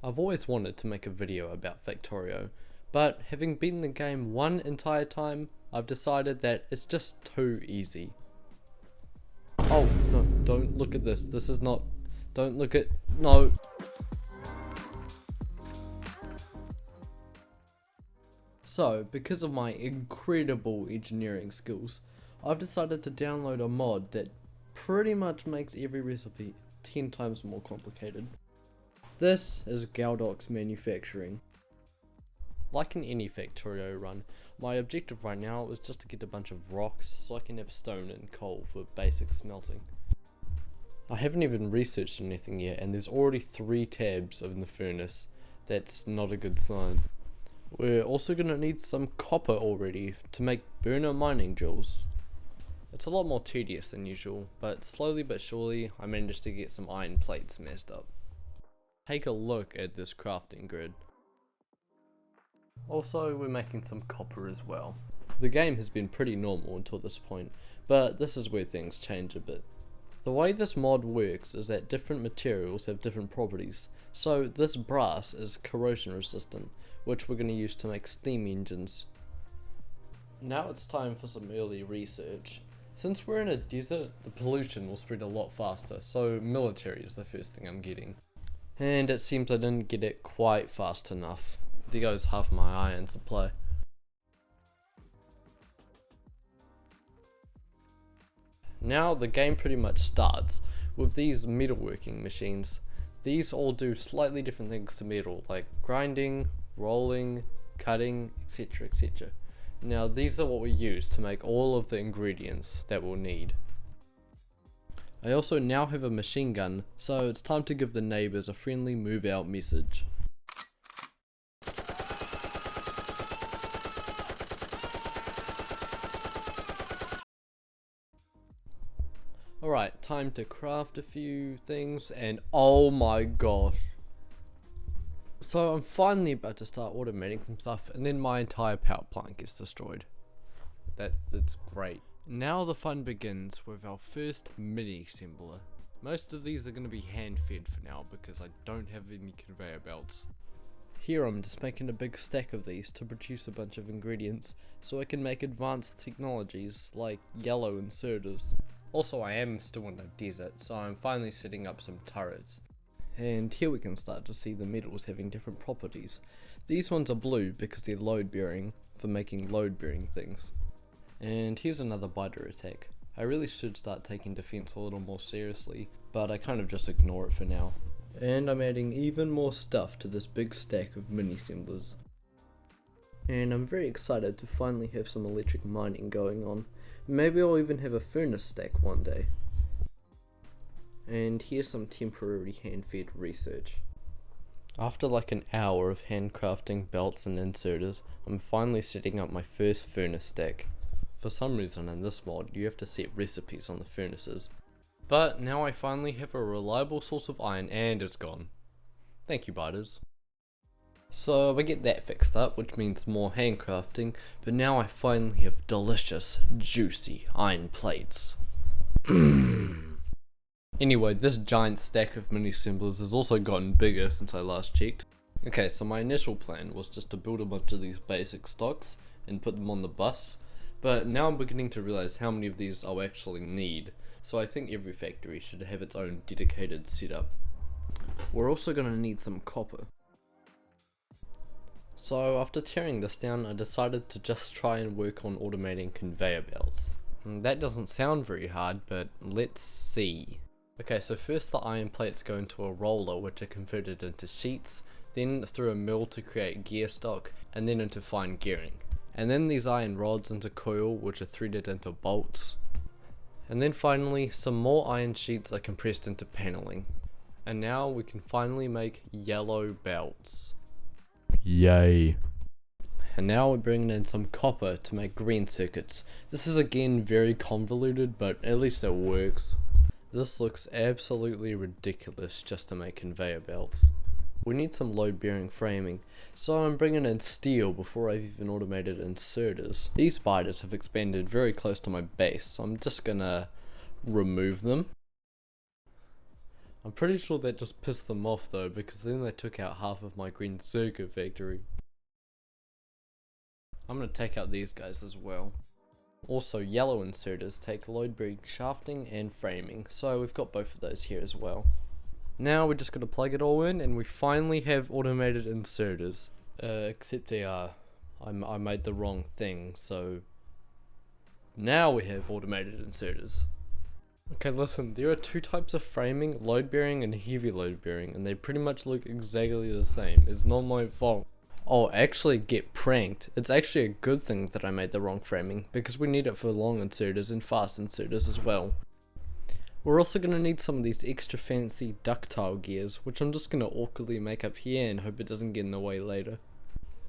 I've always wanted to make a video about Factorio, but having beaten the game one entire time, I've decided that it's just too easy. Oh, no, don't look at this. This is not... Don't look at... No. So, because of my incredible engineering skills, I've decided to download a mod that pretty much makes every recipe 10 times more complicated. This is galdocs manufacturing. Like in any Factorio run, my objective right now is just to get a bunch of rocks so I can have stone and coal for basic smelting. I haven't even researched anything yet, and there's already 3 tabs in the furnace. That's not a good sign. We're also going to need some copper already to make burner mining drills. It's a lot more tedious than usual, but slowly but surely I managed to get some iron plates messed up. Take a look at this crafting grid. Also, we're making some copper as well. The game has been pretty normal until this point, but this is where things change a bit. The way this mod works is that different materials have different properties, so this brass is corrosion resistant, which we're going to use to make steam engines. Now it's time for some early research. Since we're in a desert, the pollution will spread a lot faster, so military is the first thing I'm getting. And it seems I didn't get it quite fast enough. There goes half my iron supply. Now the game pretty much starts with these metalworking machines. These all do slightly different things to metal, like grinding, rolling, cutting, etc, etc. Now these are what we use to make all of the ingredients that we'll need. I also now have a machine gun, so it's time to give the neighbours a friendly move out message. Alright, time to craft a few things, and oh my gosh. So I'm finally about to start automating some stuff, and then my entire power plant gets destroyed. That's great. Now the fun begins with our first mini assembler. Most of these are going to be hand fed for now because I don't have any conveyor belts. Here I'm just making a big stack of these to produce a bunch of ingredients so I can make advanced technologies like yellow inserters. Also, I am still in the desert, so I'm finally setting up some turrets. And here we can start to see the metals having different properties. These ones are blue because they're load bearing for making load bearing things. And here's another biter attack. I really should start taking defense a little more seriously, but I kind of just ignore it for now. And I'm adding even more stuff to this big stack of mini assemblers. And I'm very excited to finally have some electric mining going on. Maybe I'll even have a furnace stack one day. And here's some temporary hand-fed research. After like an hour of handcrafting belts and inserters, I'm finally setting up my first furnace stack. For some reason in this mod, you have to set recipes on the furnaces. But now I finally have a reliable source of iron and it's gone. Thank you, biters. So I get that fixed up, which means more handcrafting, but now I finally have delicious, juicy iron plates. Anyway, this giant stack of mini assemblers has also gotten bigger since I last checked. Okay, so my initial plan was just to build a bunch of these basic stocks and put them on the bus, but now I'm beginning to realize how many of these I'll actually need, so I think every factory should have its own dedicated setup. We're also going to need some copper. So after tearing this down, I decided to just try and work on automating conveyor belts. That doesn't sound very hard, but let's see. Okay, so first the iron plates go into a roller which are converted into sheets, then through a mill to create gear stock, and then into fine gearing. And then these iron rods into coil which are threaded into bolts. And then finally some more iron sheets are compressed into paneling. And now we can finally make yellow belts. Yay. And now we're bringing in some copper to make green circuits. This is again very convoluted, but at least it works. This looks absolutely ridiculous just to make conveyor belts. We need some load bearing framing, so I'm bringing in steel before I've even automated inserters. These spiders have expanded very close to my base, so I'm just gonna remove them. I'm pretty sure that just pissed them off though, because then they took out half of my green circuit factory. I'm gonna take out these guys as well. Also, yellow inserters take load bearing shafting and framing, so we've got both of those here as well. Now we're just gonna plug it all in and we finally have automated inserters. Except I made the wrong thing, so now we have automated inserters. Okay, listen, there are two types of framing, load bearing and heavy load bearing, and they pretty much look exactly the same. It's not my fault. Oh, actually get pranked. It's actually a good thing that I made the wrong framing, because we need it for long inserters and fast inserters as well. We're also going to need some of these extra fancy ductile gears, which I'm just going to awkwardly make up here and hope it doesn't get in the way later.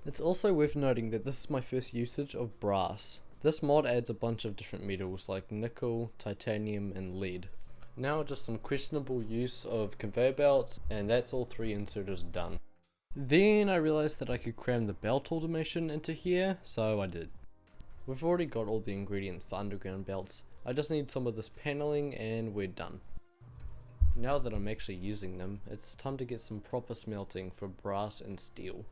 It's also worth noting that this is my first usage of brass. This mod adds a bunch of different metals like nickel, titanium and lead. Now just some questionable use of conveyor belts, and that's all 3 inserters done. Then I realized that I could cram the belt automation into here, so I did. We've already got all the ingredients for underground belts. I just need some of this paneling and we're done. Now that I'm actually using them, it's time to get some proper smelting for brass and steel.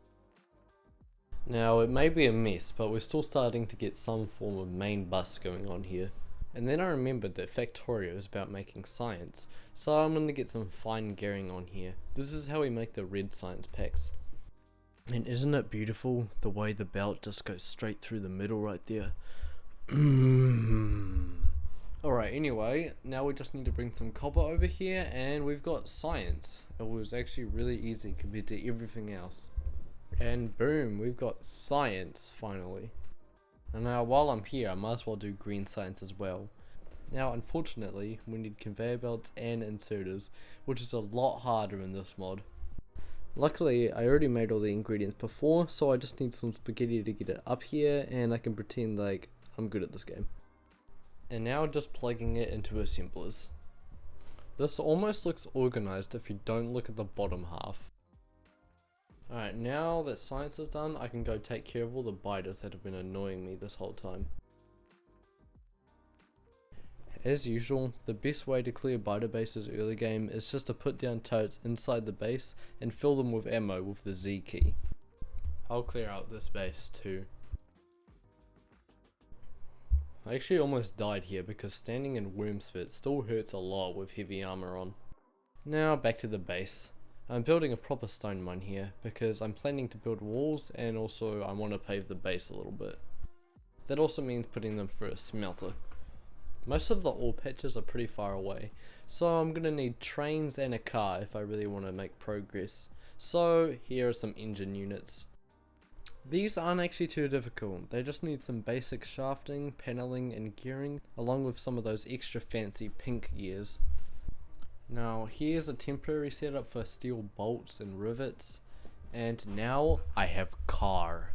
Now it may be a mess, but we're still starting to get some form of main bus going on here. And then I remembered that Factorio is about making science, so I'm going to get some fine gearing on here. This is how we make the red science packs. And isn't it beautiful, the way the belt just goes straight through the middle right there? Alright, anyway, now we just need to bring some copper over here and we've got science. It was actually really easy compared to everything else. And boom, we've got science finally. And now while I'm here, I might as well do green science as well. Now unfortunately, we need conveyor belts and inserters, which is a lot harder in this mod. Luckily, I already made all the ingredients before, so I just need some spaghetti to get it up here, and I can pretend like I'm good at this game. And now just plugging it into assemblers. This almost looks organized if you don't look at the bottom half. Alright, now that science is done, I can go take care of all the biters that have been annoying me this whole time. As usual, the best way to clear biter bases early game is just to put down totes inside the base and fill them with ammo with the Z key. I'll clear out this base too. I actually almost died here because standing in worm spit still hurts a lot with heavy armor on. Now back to the base. I'm building a proper stone mine here because I'm planning to build walls and also I want to pave the base a little bit. That also means putting them through a smelter. Most of the ore patches are pretty far away, so I'm going to need trains and a car if I really want to make progress. So here are some engine units. These aren't actually too difficult, they just need some basic shafting, paneling and gearing, along with some of those extra fancy pink gears. Now here's a temporary setup for steel bolts and rivets, and now I have car.